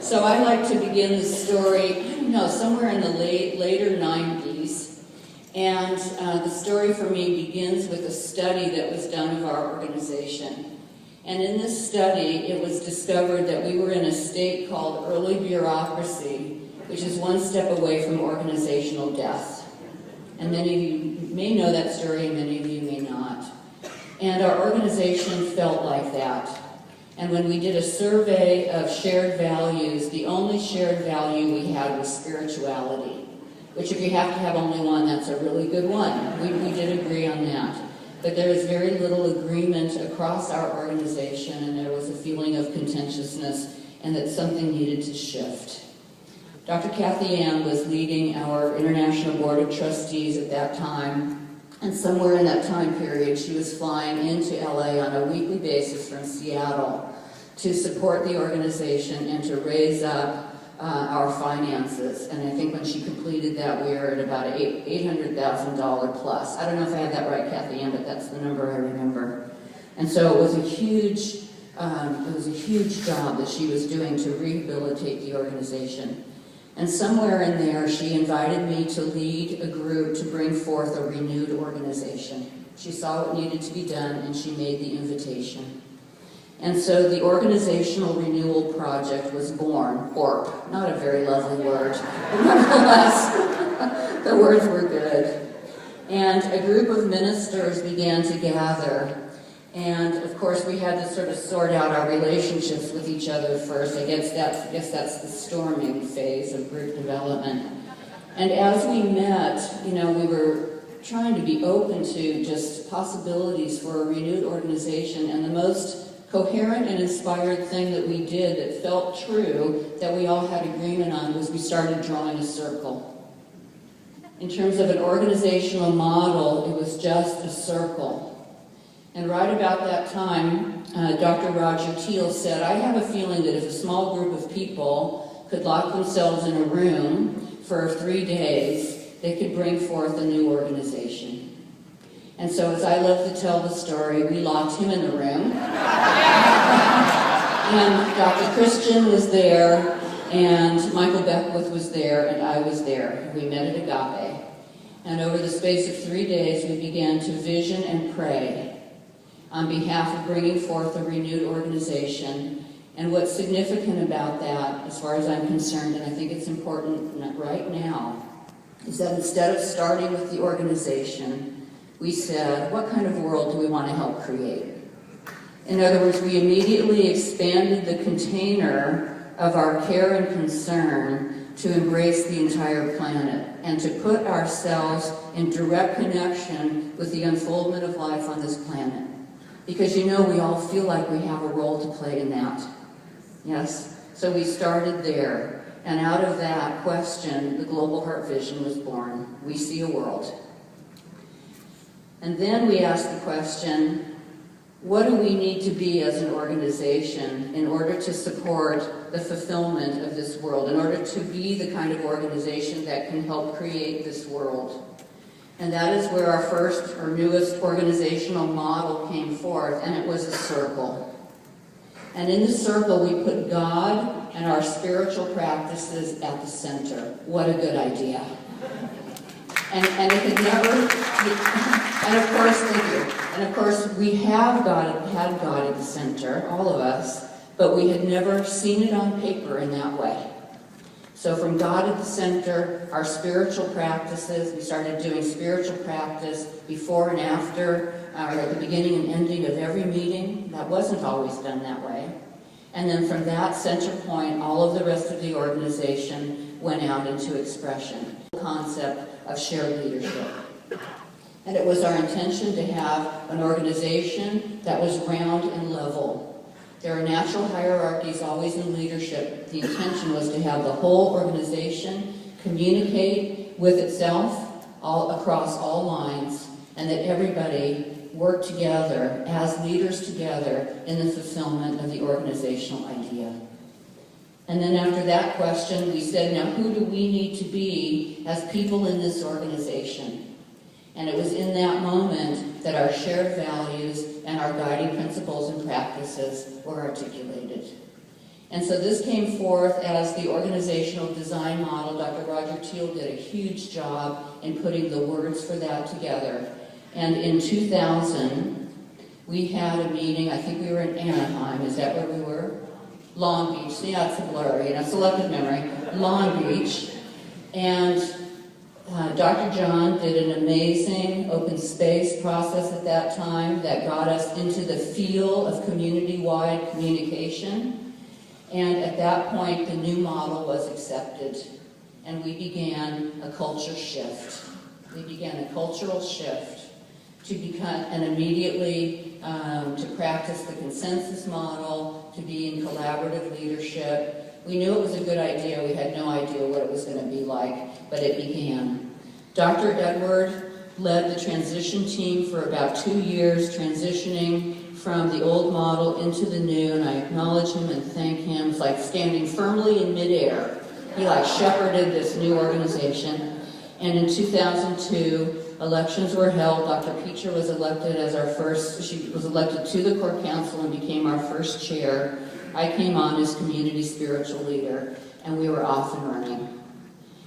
So I like to begin the story, I don't know, somewhere in the later 90s. And the story for me begins with a study that was done of our organization. And in this study, it was discovered that we were in a state called early bureaucracy, which is one step away from organizational death. And many of you may know that story, and many of you may not. And our organization felt like that. And when we did a survey of shared values, the only shared value we had was spirituality, which if you have to have only one, that's a really good one. We did agree on that. But there was very little agreement across our organization, and there was a feeling of contentiousness and that something needed to shift. Dr. Kathy Ann was leading our International Board of Trustees at that time. And somewhere in that time period, she was flying into LA on a weekly basis from Seattle to support the organization and to raise up our finances. And I think when she completed that, we were at about $800,000 plus. I don't know if I have that right, Kathy Ann, but that's the number I remember. And so it was a huge job that she was doing to rehabilitate the organization. And somewhere in there, she invited me to lead a group to bring forth a renewed organization. She saw what needed to be done, and she made the invitation. And so the Organizational Renewal Project was born. ORP, not a very lovely word, but nevertheless, the words were good. And a group of ministers began to gather. And of course, we had to sort of sort out our relationships with each other first. I guess that's the storming phase of group development. And as we met, we were trying to be open to just possibilities for a renewed organization. And the most coherent and inspired thing that we did that felt true, that we all had agreement on, was we started drawing a circle. In terms of an organizational model, it was just a circle. And right about that time, Dr. Roger Teal said, I have a feeling that if a small group of people could lock themselves in a room for 3 days, they could bring forth a new organization. And so, as I love to tell the story, we locked him in the room. And Dr. Christian was there, and Michael Beckwith was there, and I was there. We met at Agape. And over the space of 3 days, we began to vision and pray on behalf of bringing forth a renewed organization. And what's significant about that, as far as I'm concerned, and I think it's important right now, is that instead of starting with the organization, we said, what kind of world do we want to help create? In other words, we immediately expanded the container of our care and concern to embrace the entire planet and to put ourselves in direct connection with the unfoldment of life on this planet. Because we all feel like we have a role to play in that. Yes? So we started there. And out of that question, the Global Heart Vision was born. We see a world. And then we asked the question, what do we need to be as an organization in order to support the fulfillment of this world, in order to be the kind of organization that can help create this world? And that is where our first or newest organizational model came forth, and it was a circle. And in the circle, we put God and our spiritual practices at the center. What a good idea. And it had never, and of course, thank you. And of course, we had God at the center, all of us, but we had never seen it on paper in that way. So from God at the center, our spiritual practices, we started doing spiritual practice before and after, or at the beginning and ending of every meeting. That wasn't always done that way. And then from that center point, all of the rest of the organization went out into expression. The concept of shared leadership. And it was our intention to have an organization that was round and level. There are natural hierarchies always in leadership. The intention was to have the whole organization communicate with itself across all lines, and that everybody work together as leaders together in the fulfillment of the organizational idea. And then after that question, we said, now who do we need to be as people in this organization? And it was in that moment that our shared values and our guiding principles and practices were articulated. And so this came forth as the organizational design model. Dr. Roger Teal did a huge job in putting the words for that together. And in 2000, we had a meeting, I think we were in Anaheim, is that where we were? Long Beach, see, that's a blur, selective memory. Long Beach. And Dr. John did an amazing open space process at that time that got us into the feel of community-wide communication. And at that point, the new model was accepted. And we began a culture shift. We began a cultural shift to become, and immediately to practice the consensus model, to be in collaborative leadership. We knew it was a good idea. We had no idea what it was going to be like, but it began. Dr. Edward led the transition team for about 2 years, transitioning from the old model into the new, and I acknowledge him and thank him. It's like standing firmly in midair. He shepherded this new organization. And in 2002, elections were held. Dr. Peacher was elected as our first, she was elected to the Core Council and became our first chair. I came on as community spiritual leader, and we were off and running.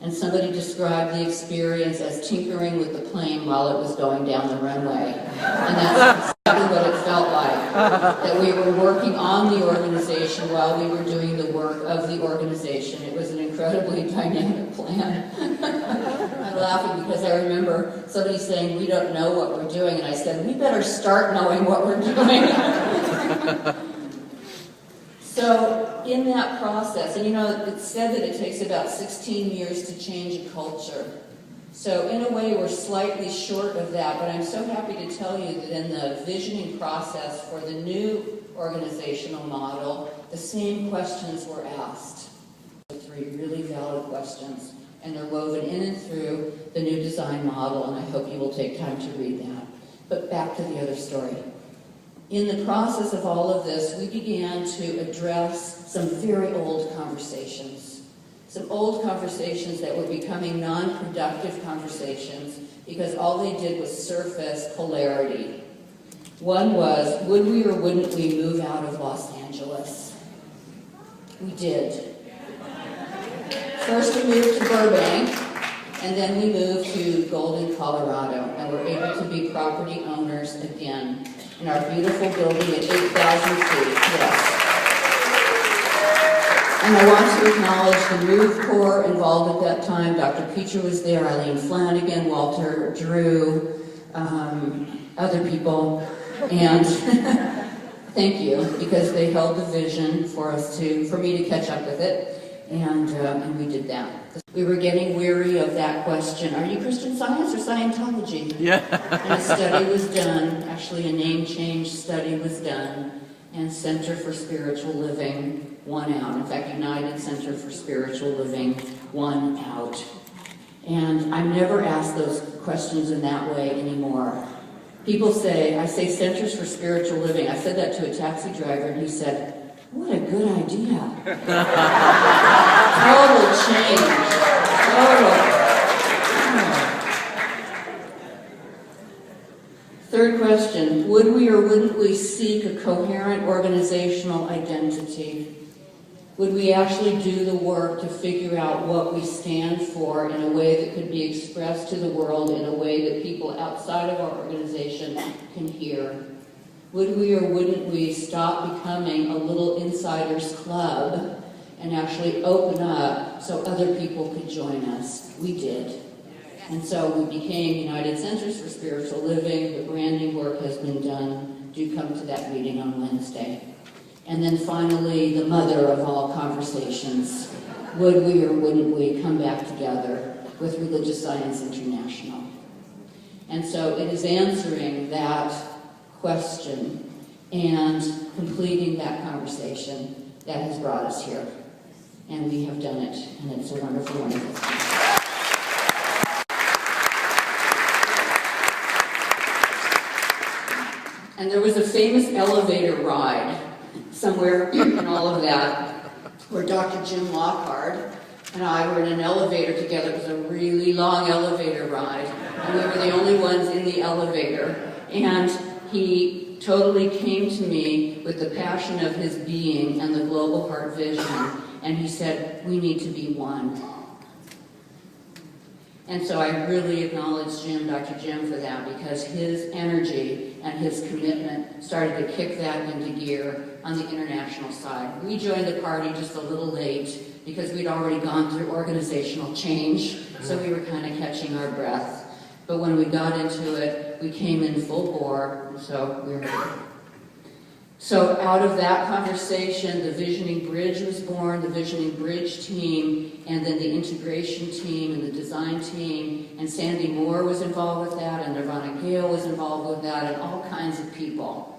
And somebody described the experience as tinkering with the plane while it was going down the runway. And that's exactly what it felt like, that we were working on the organization while we were doing the work of the organization. It was an incredibly dynamic plan. I'm laughing because I remember somebody saying, "We don't know what we're doing," and I said, "We better start knowing what we're doing." So in that process, and it's said that it takes about 16 years to change a culture. So in a way, we're slightly short of that, but I'm so happy to tell you that in the visioning process for the new organizational model, the same questions were asked. 3 really valid questions, and they're woven in and through the new design model, and I hope you will take time to read that. But back to the other story. In the process of all of this, we began to address some very old conversations. Some old conversations that were becoming non-productive conversations because all they did was surface polarity. One was, would we or wouldn't we move out of Los Angeles? We did. First we moved to Burbank, and then we moved to Golden, Colorado, and we're able to be property owners again in our beautiful building at 8,000 feet, yes. And I want to acknowledge the Move Corps involved at that time. Dr. Peacher was there, Eileen Flanagan, Walter, Drew, other people, and thank you, because they held the vision for me to catch up with it, and we did that. We were getting weary of that question, are you Christian Science or Scientology? Yeah. And a study was done, actually a name change study was done, and Center for Spiritual Living won out. In fact, United Center for Spiritual Living won out. And I'm never asked those questions in that way anymore. People say, I say Centers for Spiritual Living. I said that to a taxi driver, and he said, what a good idea. Total change. Total. Third question, would we or wouldn't we seek a coherent organizational identity? Would we actually do the work to figure out what we stand for in a way that could be expressed to the world in a way that people outside of our organization can hear? Would we or wouldn't we stop becoming a little insiders club and actually open up so other people could join us? We did. And so we became United Centers for Spiritual Living. The branding work has been done. Do come to that meeting on Wednesday. And then finally, the mother of all conversations. Would we or wouldn't we come back together with Religious Science International? And so it is answering that question and completing that conversation that has brought us here. And we have done it, and it's a wonderful, wonderful thing. And there was a famous elevator ride somewhere in all of that where Dr. Jim Lockhart and I were in an elevator together. It was a really long elevator ride, and we were the only ones in the elevator. And he he totally came to me with the passion of his being and the global heart vision, and he said, we need to be one. And so I really acknowledge Jim, Dr. Jim, for that, because his energy and his commitment started to kick that into gear on the international side. We joined the party just a little late because we'd already gone through organizational change, so we were kind of catching our breath. But when we got into it, we came in full bore, and so we're here. So out of that conversation, the Visioning Bridge was born, the Visioning Bridge team, and then the integration team and the design team, and Sandy Moore was involved with that, and Nirvana Gale was involved with that, and all kinds of people.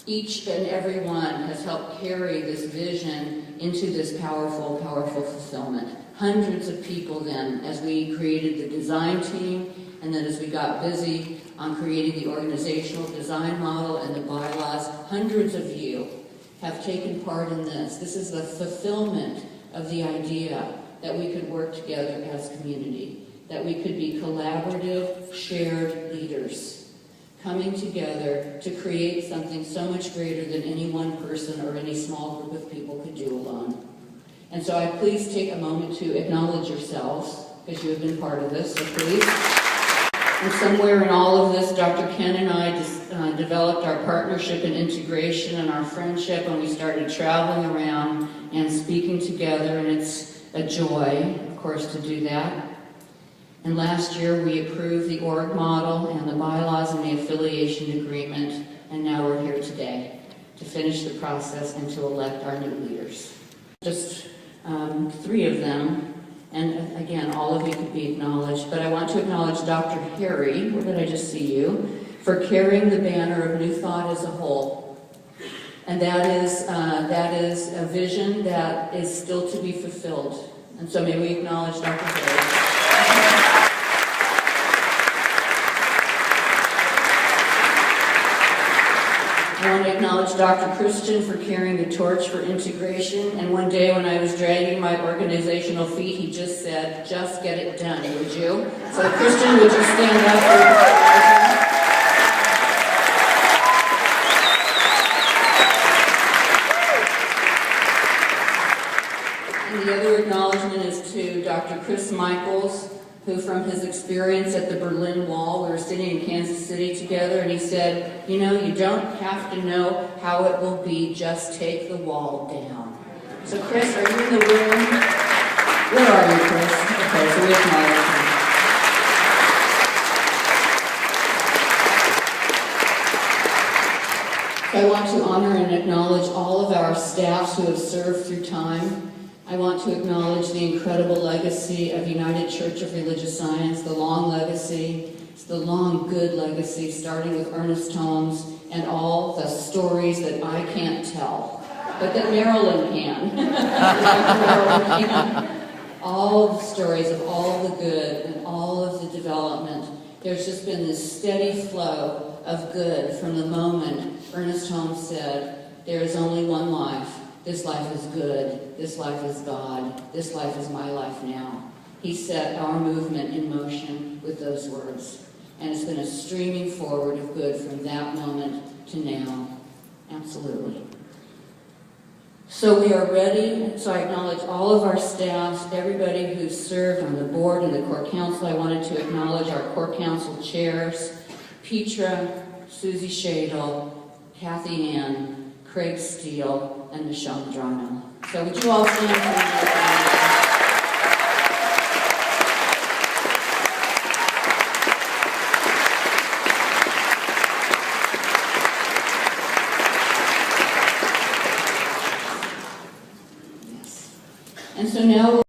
Each and every one has helped carry this vision into this powerful, powerful fulfillment. Hundreds of people then, as we created the design team, and then as we got busy on creating the organizational design model and the bylaws, hundreds of you have taken part in this. This is the fulfillment of the idea that we could work together as community, that we could be collaborative, shared leaders, coming together to create something so much greater than any one person or any small group of people could do alone. And so I please take a moment to acknowledge yourselves, because you have been part of this, so please. And somewhere in all of this, Dr. Ken and I just developed our partnership and integration and our friendship, and we started traveling around and speaking together, and it's a joy, of course, to do that. And last year, we approved the org model and the bylaws and the affiliation agreement, and now we're here today to finish the process and to elect our new leaders. Just 3 of them. And again, all of you could be acknowledged, but I want to acknowledge Dr. Harry, where did I just see you, for carrying the banner of New Thought as a whole. And that is a vision that is still to be fulfilled. And so may we acknowledge Dr. Harry. I want to acknowledge Dr. Christian for carrying the torch for integration. And one day when I was dragging my organizational feet, he just said, just get it done, would you? So Christian, would you stand up? And the other acknowledgement is to Dr. Chris Michaels, who from his experience at the Berlin Wall, we were sitting in Kansas City together, and he said, you know, you don't have to know how it will be, just take the wall down. So Chris, are you in the room? Where are you, Chris? Okay, so we acknowledge him. I want to honor and acknowledge all of our staffs who have served through time. I want to acknowledge the incredible legacy of United Church of Religious Science, the long legacy, the long good legacy, starting with Ernest Holmes and all the stories that I can't tell, but that Marilyn can. Marilyn can. All the stories of all the good and all of the development. There's just been this steady flow of good from the moment Ernest Holmes said, there is only one life. This life is good, this life is God, this life is my life now. He set our movement in motion with those words. And it's been a streaming forward of good from that moment to now. Absolutely. So we are ready. So I acknowledge all of our staffs, everybody who's served on the board and the core council. I wanted to acknowledge our core council chairs, Petra, Susie Shadle, Kathy Ann, Craig Steele, and Michelle Madrano. So would you all stand for me? Yes. And so now